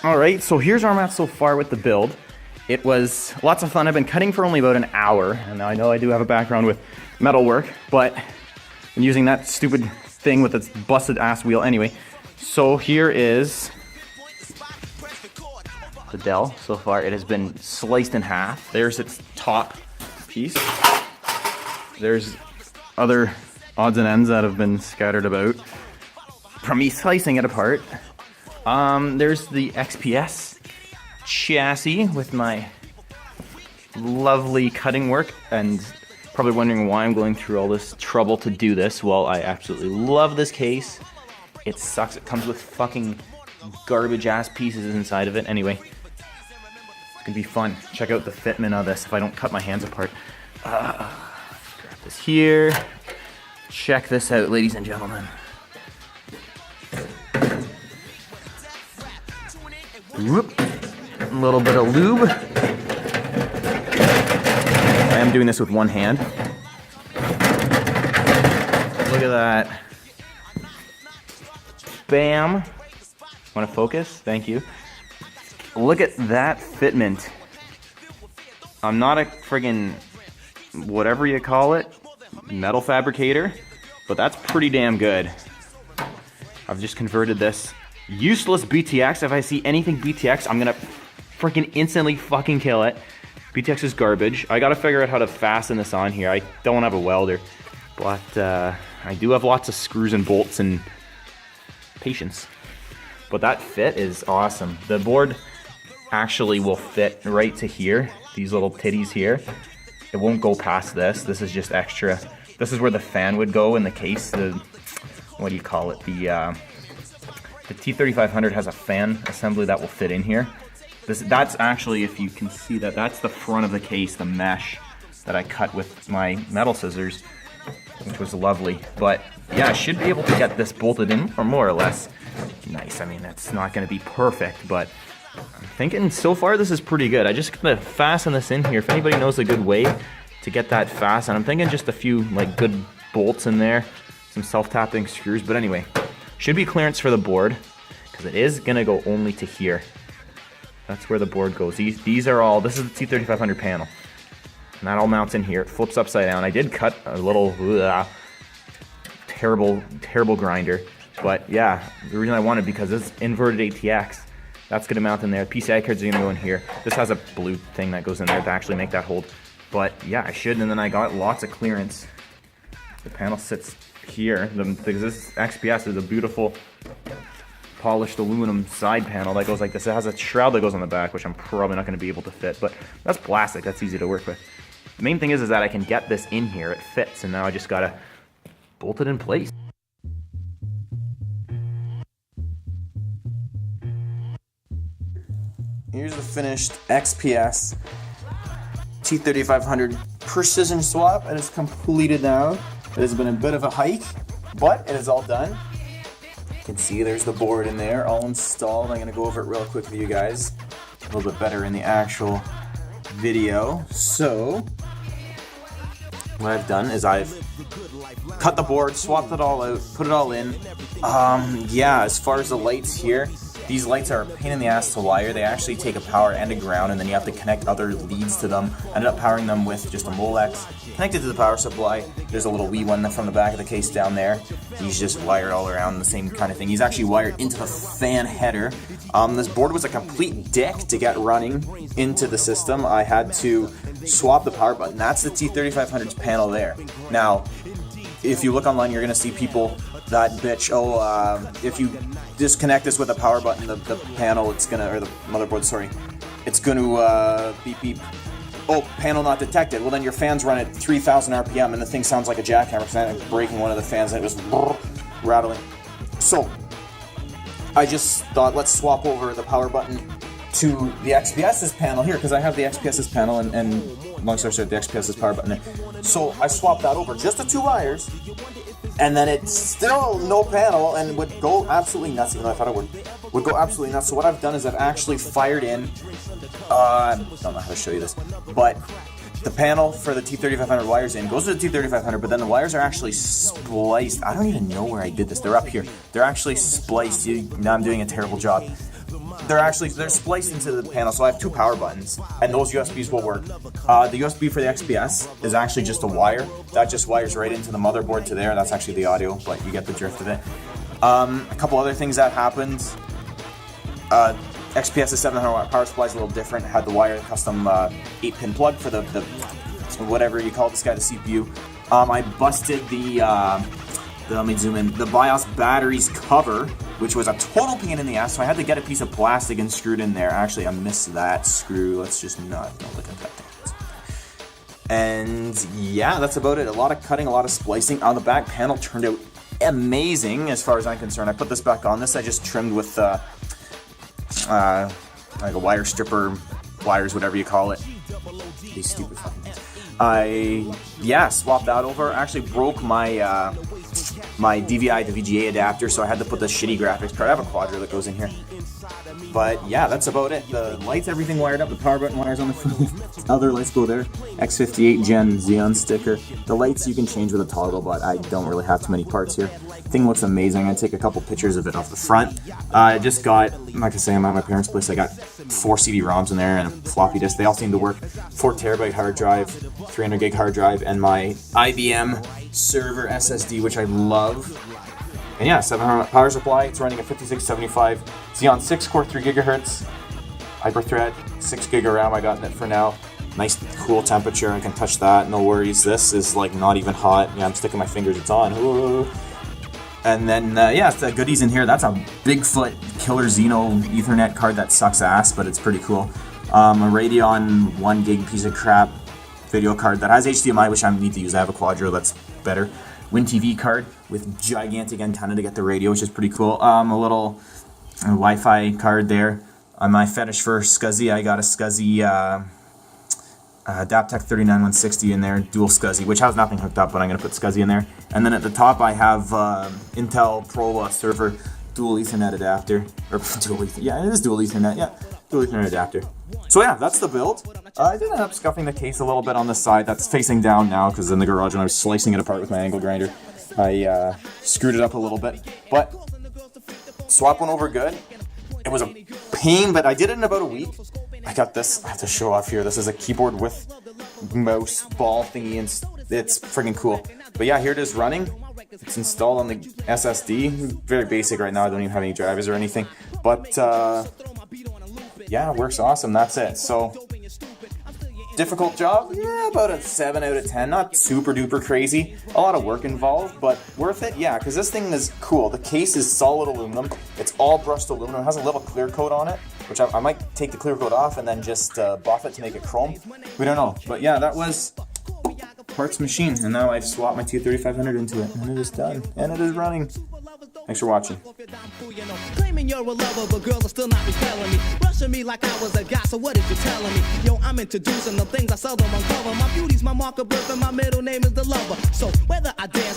Alright, so here's where I'm at so far with the build. It was lots of fun. I've been cutting for only about an hour, and I know I do have a background with metal work, but I'm using that stupid thing with its busted ass wheel anyway. So here is the Dell so far. It has been sliced in half. There's its top piece. There's other odds and ends that have been scattered about from me slicing it apart. There's the XPS chassis with my lovely cutting work, and probably wondering why I'm going through all this trouble to do this. Well, I absolutely love this case. It sucks. It comes with fucking garbage ass pieces inside of it. Anyway, it's gonna be fun. Check out the fitment of this if I don't cut my hands apart. Grab this here. Check this out, ladies and gentlemen. Whoop. A little bit of lube. I am doing this with one hand. Look at that. Bam. Want to focus? Thank you. Look at that fitment. I'm not a friggin' whatever you call it, metal fabricator, but that's pretty damn good. I've just converted this useless BTX. If I see anything BTX, I'm gonna freaking instantly fucking kill it. BTX is garbage. I gotta figure out how to fasten this on here. I don't have a welder, but I do have lots of screws and bolts and patience. But that fit is awesome. The board actually will fit right to here, these little titties here. It won't go past this. This is just extra. This is where the fan would go in the case. The, what do you call it? The T3500 has a fan assembly that will fit in here. That's actually, if you can see that, that's the front of the case, the mesh that I cut with my metal scissors, which was lovely. But yeah, I should be able to get this bolted in, or more or less. Nice. I mean, that's not going to be perfect, but I'm thinking so far this is pretty good. I just gotta fasten this in here. If anybody knows a good way to get that fastened, I'm thinking just a few like good bolts in there, some self-tapping screws. But anyway, should be clearance for the board because it is gonna go only to here. That's where the board goes. These are all. This is the T3500 panel, and that all mounts in here. It flips upside down. I did cut a little terrible grinder, but yeah, the reason I wanted because this inverted ATX. That's gonna mount in there. PCI cards are gonna go in here. This has a blue thing that goes in there to actually make that hold. But yeah, I should, and then I got lots of clearance. The panel sits here. This XPS is a beautiful polished aluminum side panel that goes like this. It has a shroud that goes on the back, which I'm probably not gonna be able to fit, but that's plastic, that's easy to work with. The main thing is that I can get this in here, it fits, and now I just gotta bolt it in place. Here's the finished XPS T3500 precision swap. It is completed now. It has been a bit of a hike, but it is all done. You can see there's the board in there, all installed. I'm going to go over it real quick with you guys. A little bit better in the actual video. So, what I've done is I've cut the board, swapped it all out, put it all in. Yeah, as far as the lights here, these lights are a pain in the ass to wire. They actually take a power and a ground, and then you have to connect other leads to them. I ended up powering them with just a Molex connected to the power supply. There's a little wee one from the back of the case down there. He's just wired all around the same kind of thing. He's actually wired into the fan header. This board was a complete dick to get running into the system. I had to swap the power button. That's the T3500's panel there. Now, if you look online, you're going to see people that bitch, if you disconnect this with a power button, the panel, it's gonna, or the motherboard, sorry, it's gonna beep beep. Oh, panel not detected. Well, then your fans run at 3,000 RPM and the thing sounds like a jackhammer because I ended up breaking one of the fans and it was rattling. So, I just thought, let's swap over the power button to the XPS's panel here because I have the XPS's panel and long story short, the XPS's power button there. So, I swapped that over, just the two wires. And then it's still no panel and would go absolutely nuts, even though I thought it would go absolutely nuts. So what I've done is I've actually fired in, I don't know how to show you this, but the panel for the T3500 wires in goes to the T3500, but then the wires are actually spliced. I don't even know where I did this. They're up here. They're actually spliced. Now I'm doing a terrible job. they're spliced into the panel, so I have 2 power buttons, and those USBs will work. The USB for the XPS is actually just a wire that just wires right into the motherboard to there. That's actually the audio, but you get the drift of it. A couple other things that happened. XPS's 700 watt power supply is a little different. It had the wire custom 8-pin plug for the whatever you call this guy, the CPU. I busted the let me zoom in, the BIOS batteries cover, which was a total pain in the ass, so I had to get a piece of plastic and screwed in there. Actually, I missed that screw. Let's just not look at that thing. And yeah, that's about it. A lot of cutting, a lot of splicing. On the back panel turned out amazing as far as I'm concerned. I put this back on. This I just trimmed with like a wire stripper, wires, whatever you call it. These stupid fucking things. I swapped that over. I actually broke my my DVI to VGA adapter, so I had to put the shitty graphics card. I have a Quadro that goes in here. But yeah, that's about it. The lights, everything wired up. The power button wires on the front. Other lights go there. X58 Gen Xeon sticker. The lights you can change with a toggle, but I don't really have too many parts here. Thing looks amazing. I'm gonna take a couple pictures of it off the front. I just got, like I say, I'm at my parents' place. I got 4 CD-ROMs in there and a floppy disk. They all seem to work. 4 terabyte hard drive, 300 gig hard drive, and my IBM server SSD, which I love. And yeah, 700 power supply. It's running a 5675 Xeon 6-core, 3 gigahertz, hyper-thread, 6 gig of RAM. I got in it for now. Nice, cool temperature. I can touch that, no worries. This is like not even hot. Yeah, I'm sticking my fingers. It's on. Ooh. And then yeah, it's the goodies in here. That's a Bigfoot Killer Xeno Ethernet card that sucks ass, but it's pretty cool. A Radeon 1 gig piece of crap video card that has HDMI, which I need to use. I have a Quadro that's better. WinTV card with gigantic antenna to get the radio, which is pretty cool. A little Wi-Fi card there. On my fetish for SCSI, I got a SCSI Adaptec 39160 in there, dual SCSI, which has nothing hooked up, but I'm going to put SCSI in there. And then at the top I have Intel Pro server dual Ethernet adapter. Or dual Ethernet, yeah, it is dual Ethernet, yeah. Dual Ethernet adapter. So yeah, that's the build. I did end up scuffing the case a little bit on the side. That's facing down now because in the garage when I was slicing it apart with my angle grinder, I screwed it up a little bit. But swap went over good. It was a pain, but I did it in about a week. I got this. I have to show off here. This is a keyboard with mouse ball thingy, and it's freaking cool. But yeah, here it is running. It's installed on the SSD. Very basic right now. I don't even have any drivers or anything. But yeah, it works awesome. That's it. So difficult job? Yeah, about a 7 out of 10. Not super duper crazy. A lot of work involved, but worth it? Yeah, because this thing is cool. The case is solid aluminum. It's all brushed aluminum. It has a little clear coat on it, which I might take the clear coat off and then just buff it to make it chrome. We don't know. But yeah, that was Parts Machine. And now I've swapped my T3500 into it. And it is done. And it is running. Thanks for watching. Claiming you're a lover, but girls are still not repelling me. Rushing me like I was a guy, so what is you telling me? Yo, I'm introducing the things I seldom uncover. My beauty's my marker, birth, and my middle name is the lover. So whether I dance